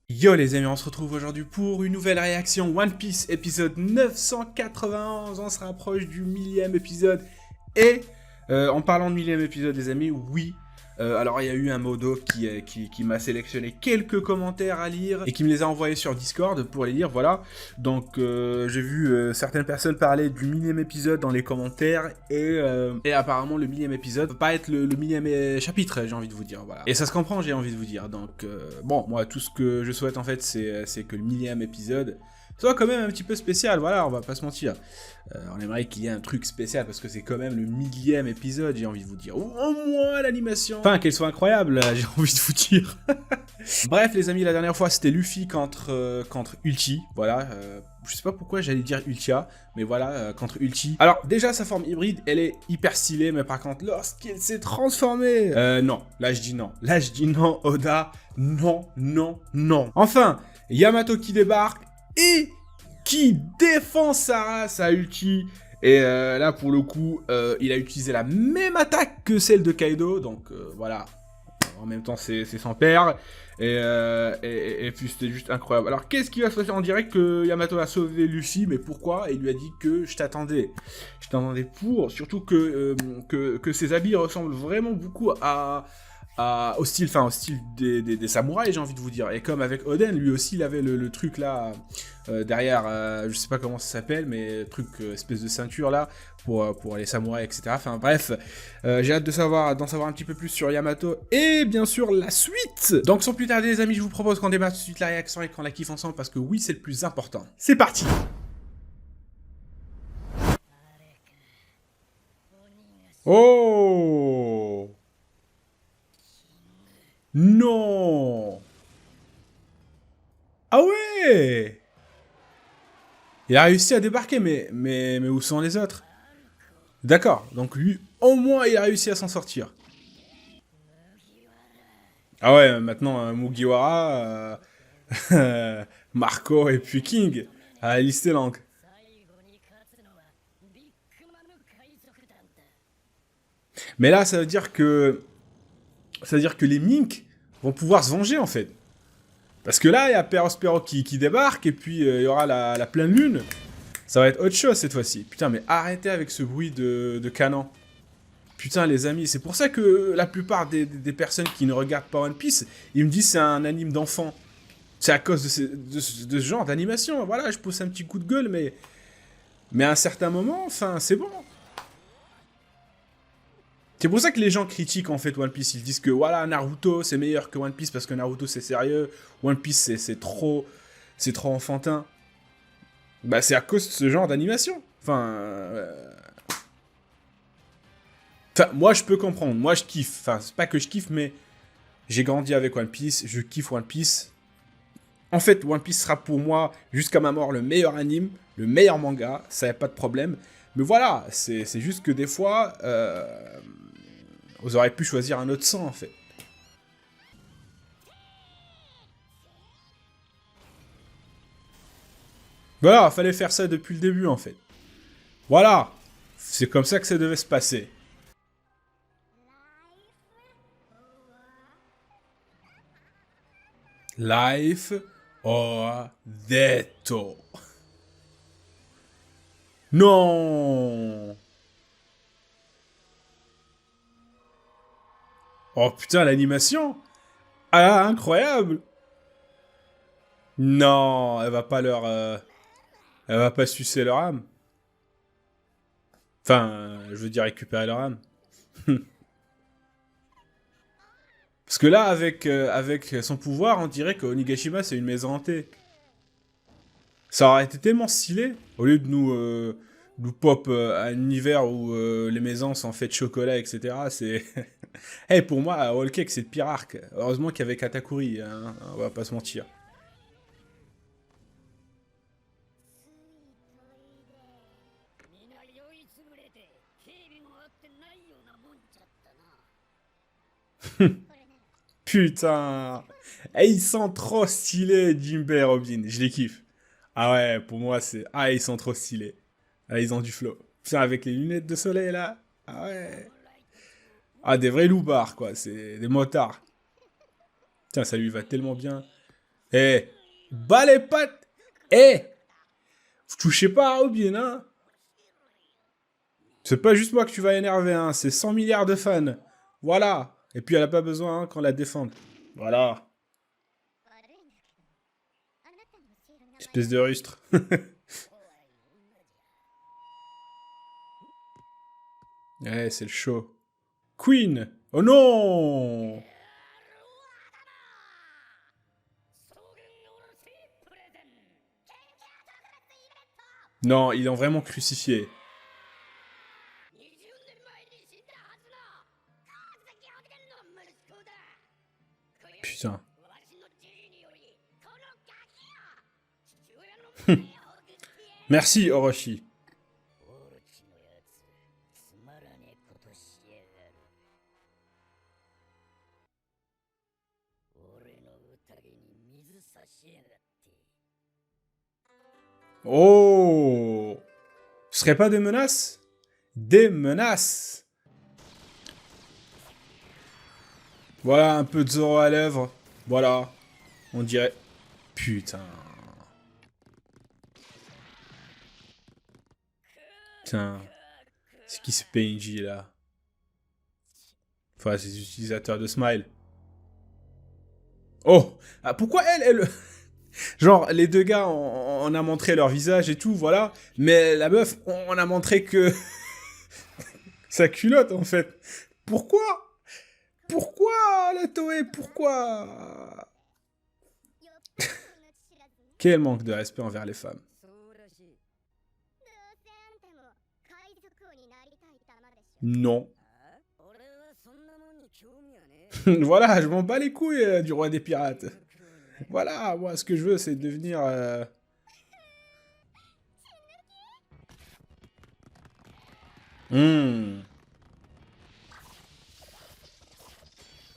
Yo les amis, on se retrouve aujourd'hui pour une nouvelle réaction One Piece épisode 991, on se rapproche du 1000e épisode et en parlant de 1000e épisode les amis, oui, alors il y a eu un modo qui m'a sélectionné quelques commentaires à lire et qui me les a envoyés sur Discord pour les lire, voilà. Donc j'ai vu certaines personnes parler du 1000e épisode dans les commentaires et apparemment le 1000e épisode va pas être le 1000e chapitre, j'ai envie de vous dire, voilà. Et ça se comprend, j'ai envie de vous dire, donc bon, moi tout ce que je souhaite en fait c'est que le 1000e épisode soit quand même un petit peu spécial, voilà, on va pas se mentir. On aimerait qu'il y ait un truc spécial parce que c'est quand même le 1000e épisode, j'ai envie de vous dire. Ou au moins l'animation. Enfin, qu'elle soit incroyable, j'ai envie de vous dire. Bref, les amis, la dernière fois c'était Luffy contre Ulti, voilà. Je sais pas pourquoi j'allais dire Ultia, mais voilà, contre Ulti. Alors, déjà, sa forme hybride, elle est hyper stylée, mais par contre, lorsqu'elle s'est transformée... non, là je dis non. Là je dis non, Oda, non, non, non. Enfin, Yamato qui débarque, et qui défend sa race à Ulti. Et là, pour le coup, il a utilisé la même attaque que celle de Kaido. Donc voilà, en même temps, c'est son père. Et puis c'était juste incroyable. Alors, qu'est-ce qui va se passer en direct? Que Yamato a sauvé Luffy, mais pourquoi? Et il lui a dit que je t'attendais. Je t'attendais pour... Surtout que ses habits ressemblent vraiment beaucoup au style des samouraïs, j'ai envie de vous dire. Et comme avec Oden, lui aussi, il avait le truc là, derrière, je sais pas comment ça s'appelle, mais truc, espèce de ceinture là, pour les samouraïs, etc. Enfin bref, j'ai hâte d'en savoir un petit peu plus sur Yamato, et bien sûr la suite. Donc sans plus tarder les amis, je vous propose qu'on démarre tout de suite la réaction et qu'on la kiffe ensemble, parce que oui, c'est le plus important. C'est parti! Oh! Non! Ah ouais! Il a réussi à débarquer, mais où sont les autres? D'accord, donc lui, au moins, il a réussi à s'en sortir. Ah ouais, maintenant, Mugiwara, Marco et puis King, à la liste est longue. Mais là, ça veut dire que les Mink vont pouvoir se venger, en fait. Parce que là, il y a Perospero qui débarque, et puis il y aura la pleine lune. Ça va être autre chose cette fois-ci. Putain, mais arrêtez avec ce bruit de canon. Putain, les amis, c'est pour ça que la plupart des personnes qui ne regardent pas One Piece, ils me disent c'est un anime d'enfant. C'est à cause de ce genre d'animation. Voilà, je pousse un petit coup de gueule, mais à un certain moment, enfin, c'est bon. C'est pour ça que les gens critiquent en fait One Piece. Ils disent que voilà, Naruto c'est meilleur que One Piece parce que Naruto c'est sérieux. One Piece c'est trop enfantin. Bah c'est à cause de ce genre d'animation. Enfin, moi je peux comprendre. Moi je kiffe. Enfin, c'est pas que je kiffe, mais j'ai grandi avec One Piece. Je kiffe One Piece. En fait, One Piece sera pour moi jusqu'à ma mort le meilleur anime, le meilleur manga. Ça y a pas de problème. Mais voilà, c'est juste que des fois. Vous auriez pu choisir un autre sang, en fait. Voilà, fallait faire ça depuis le début, en fait. Voilà. C'est comme ça que ça devait se passer. Life or detto. Non. Oh putain, l'animation. Ah, incroyable. Non, elle va pas elle va pas sucer leur âme. Enfin, je veux dire récupérer leur âme. Parce que là, avec son pouvoir, on dirait que Onigashima, c'est une maison hantée. Ça aurait été tellement stylé, au lieu de nous pop un univers où les maisons sont faites de chocolat, etc. C'est... hey, pour moi, Whole Cake, c'est le pire arc. Heureusement qu'il y avait Katakuri, hein, on va pas se mentir. Putain. Eh, ils sont trop stylés, Jinbei et Robin. Je les kiffe. Ah ouais, pour moi, c'est... Ah, ils sont trop stylés. Ah, ils ont du flow. Putain, avec les lunettes de soleil, là. Ah ouais. Ah, des vrais loupards, quoi. C'est des motards. Tiens, ça lui va tellement bien. Eh, bas les pattes. Eh, vous touchez pas à Robin, hein. C'est pas juste moi que tu vas énerver, hein. C'est 100 milliards de fans. Voilà. Et puis, elle a pas besoin hein, qu'on la défende. Voilà. Espèce de rustre. Ouais, c'est le show. Queen. Oh non. Non, ils l'ont vraiment crucifié. Putain. Merci, Orochi. Oh. Ce serait pas des menaces? Des menaces. Voilà, un peu de Zoro à l'œuvre. Voilà. On dirait... Putain. Putain. C'est qui ce PNJ, là? Enfin, ces utilisateurs de Smile. Oh. Ah, pourquoi elle... Genre, les deux gars, on a montré leur visage et tout, voilà. Mais la meuf, on a montré que... sa culotte, en fait. Pourquoi? Pourquoi, la Toei? Pourquoi? Quel manque de respect envers les femmes. Non. Voilà, je m'en bats les couilles du roi des pirates. Voilà, moi, ce que je veux, c'est devenir... Hmm.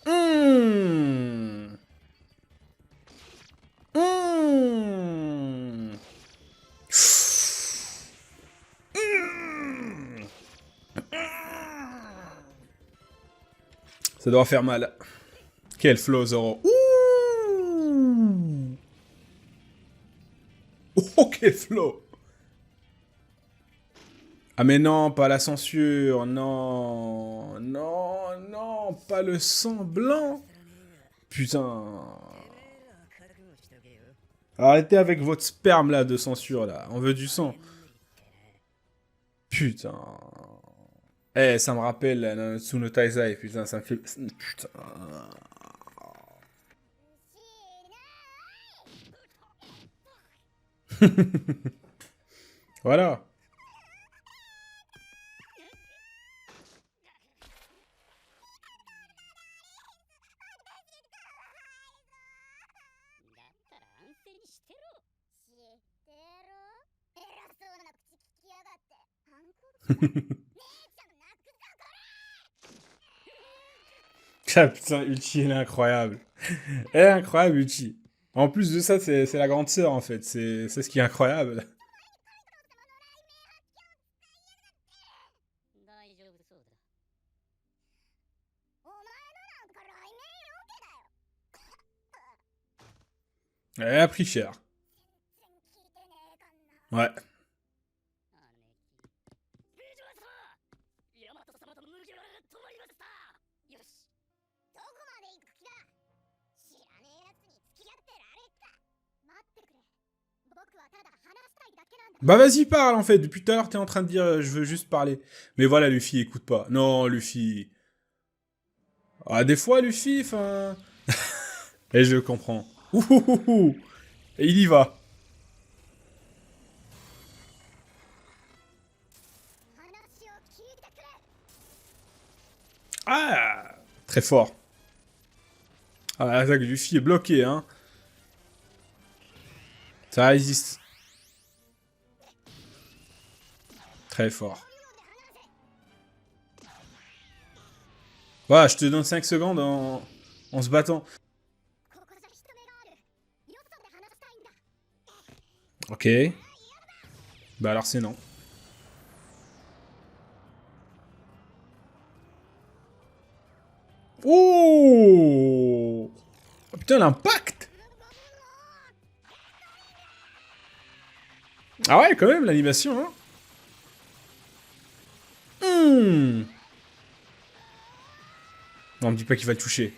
Hmm. Hmm. Ça doit faire mal. Quel flow, Zoro. Ouh. Oh, quel flow. Ah mais non, pas la censure. Non. Non, non, pas le sang blanc. Putain. Arrêtez avec votre sperme là de censure là. On veut du sang. Putain. Eh, ça me rappelle Nanatsu no Taizai. Putain, ça me fait... Putain. Voilà. Ah, putain, Uchi, elle est incroyable. Elle est incroyable, Uchi. En plus de ça, c'est la grande sœur, en fait. C'est ce qui est incroyable. Elle a pris cher. Ouais. Bah vas-y, parle, en fait. Depuis tout à l'heure, t'es en train de dire je veux juste parler. Mais voilà, Luffy, écoute pas. Non, Luffy... Ah, des fois, Luffy, enfin... Et je comprends. Ouhouhouhou. Et il y va. Ah, très fort. Ah, l'attaque de Luffy est bloquée, hein. Ça résiste. Très fort. Voilà, je te donne 5 secondes en se battant. Ok. Bah alors c'est non. Oh, oh putain, l'impact. Ah ouais, quand même, l'animation, hein. Non, me dis pas qu'il va le toucher.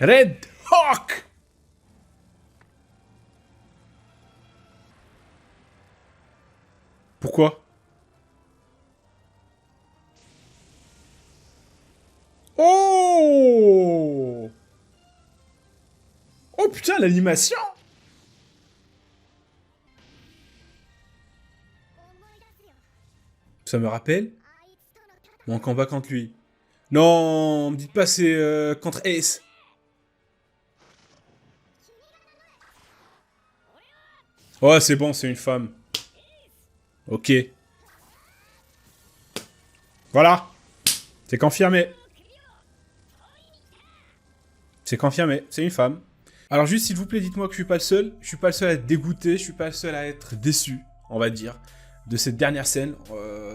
Red Hawk. Pourquoi? Oh! Oh putain, l'animation! Ça me rappelle mon combat contre lui. Non, me dites pas c'est contre Ace. Ouais, c'est bon, c'est une femme. Ok. Voilà. C'est confirmé. C'est confirmé, c'est une femme. Alors juste, s'il vous plaît, dites-moi que je suis pas le seul. Je suis pas le seul à être dégoûté, je suis pas le seul à être déçu, on va dire, de cette dernière scène.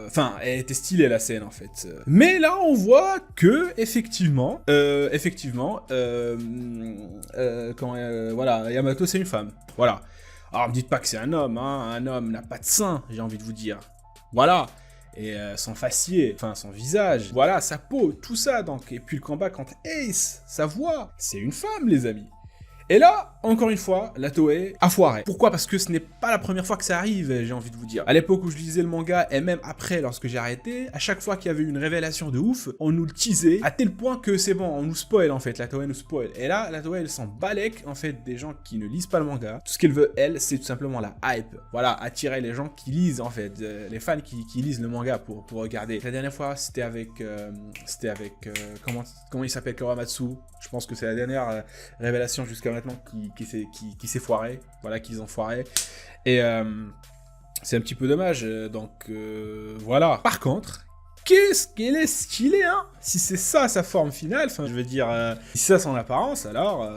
Enfin, elle était stylée la scène en fait. Mais là, on voit que effectivement, voilà, Yamato c'est une femme. Voilà. Alors, me dites pas que c'est un homme, hein. Un homme n'a pas de sein, j'ai envie de vous dire. Voilà. Et son faciès, enfin son visage, voilà, sa peau, tout ça, donc. Et puis le combat contre Ace, sa voix, c'est une femme, les amis. Et là, encore une fois, la Toei a foiré. Pourquoi? Parce que ce n'est pas la première fois que ça arrive, j'ai envie de vous dire. À l'époque où je lisais le manga, et même après, lorsque j'ai arrêté, à chaque fois qu'il y avait une révélation de ouf, on nous le teasait, à tel point que c'est bon, on nous spoil en fait, la Toei nous spoil. Et là, la Toei, elle s'en balèque, en fait, des gens qui ne lisent pas le manga. Tout ce qu'elle veut, elle, c'est tout simplement la hype. Voilà, attirer les gens qui lisent, en fait, les fans qui lisent le manga pour regarder. La dernière fois, c'était avec comment il s'appelle, Kawamatsu. Je pense que c'est la dernière révélation jusqu'à maintenant qui s'est foiré, voilà, qu'ils ont foiré, et c'est un petit peu dommage, donc voilà. Par contre, qu'est-ce qu'elle est stylée, hein. Si c'est ça sa forme finale, enfin je veux dire, si c'est ça son apparence, alors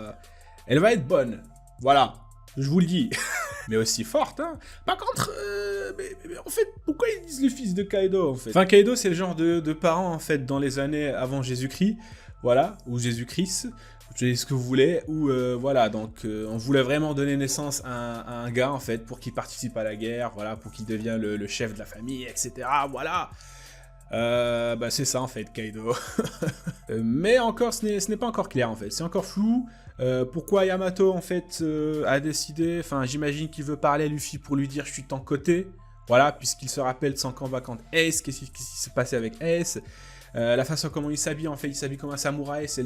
elle va être bonne, voilà, je vous le dis. Mais aussi forte, hein. Par contre, mais en fait, pourquoi ils disent le fils de Kaido, en fait? Enfin, Kaido, c'est le genre de parent, en fait, dans les années avant Jésus-Christ, voilà, ou Jésus-Christ, ce que vous voulez, ou voilà, donc on voulait vraiment donner naissance à un gars, en fait, pour qu'il participe à la guerre, voilà, pour qu'il devienne le chef de la famille, etc., voilà. Bah c'est ça, en fait, Kaido. Mais encore, ce n'est pas encore clair, en fait, c'est encore flou. Pourquoi Yamato, en fait, a décidé, enfin, j'imagine qu'il veut parler à Luffy pour lui dire « je suis de ton côté », voilà, puisqu'il se rappelle de son combat contre Ace, qu'est-ce qui s'est passé avec Ace. La façon comment il s'habille, en fait, il s'habille comme un samouraï, c'est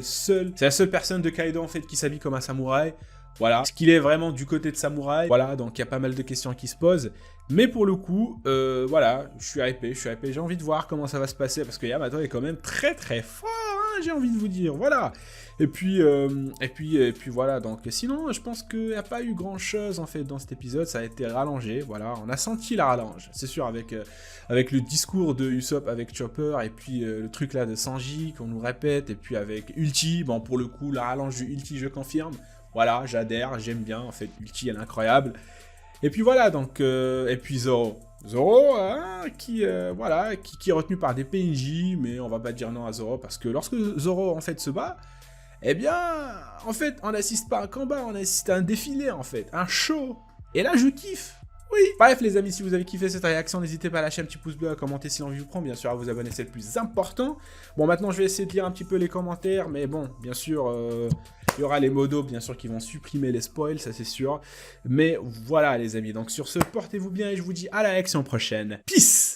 la seule personne de Kaido, en fait, qui s'habille comme un samouraï. Voilà, est-ce qu'il est vraiment du côté de samouraï? Voilà, donc il y a pas mal de questions qui se posent. Mais pour le coup, voilà, je suis hypé, j'ai envie de voir comment ça va se passer, parce que Yamato est quand même très très fort, hein, j'ai envie de vous dire, voilà. Et puis voilà, donc sinon, je pense qu'il n'y a pas eu grand-chose, en fait, dans cet épisode, ça a été rallongé, voilà, on a senti la rallonge, c'est sûr, avec le discours de Usopp avec Chopper, et puis le truc là de Sanji, qu'on nous répète, et puis avec Ulti, bon, pour le coup, la rallonge du Ulti, je confirme. Voilà, j'adhère, j'aime bien, en fait, Ulti, elle est incroyable. Et puis voilà, donc, et puis Zoro. Zoro, hein, voilà, qui est retenu par des PNJ, mais on va pas dire non à Zoro, parce que lorsque Zoro, en fait, se bat, eh bien, en fait, on n'assiste pas à un combat, on assiste à un défilé, en fait, un show. Et là, je kiffe. Oui. Bref, les amis, si vous avez kiffé cette réaction, n'hésitez pas à lâcher un petit pouce bleu, à commenter si l'envie vous prend, bien sûr, à vous abonner, c'est le plus important. Bon, maintenant, je vais essayer de lire un petit peu les commentaires, mais bon, bien sûr, il y aura les modos, bien sûr, qui vont supprimer les spoils, ça c'est sûr. Mais voilà, les amis, donc sur ce, portez-vous bien et je vous dis à la réaction prochaine. Peace!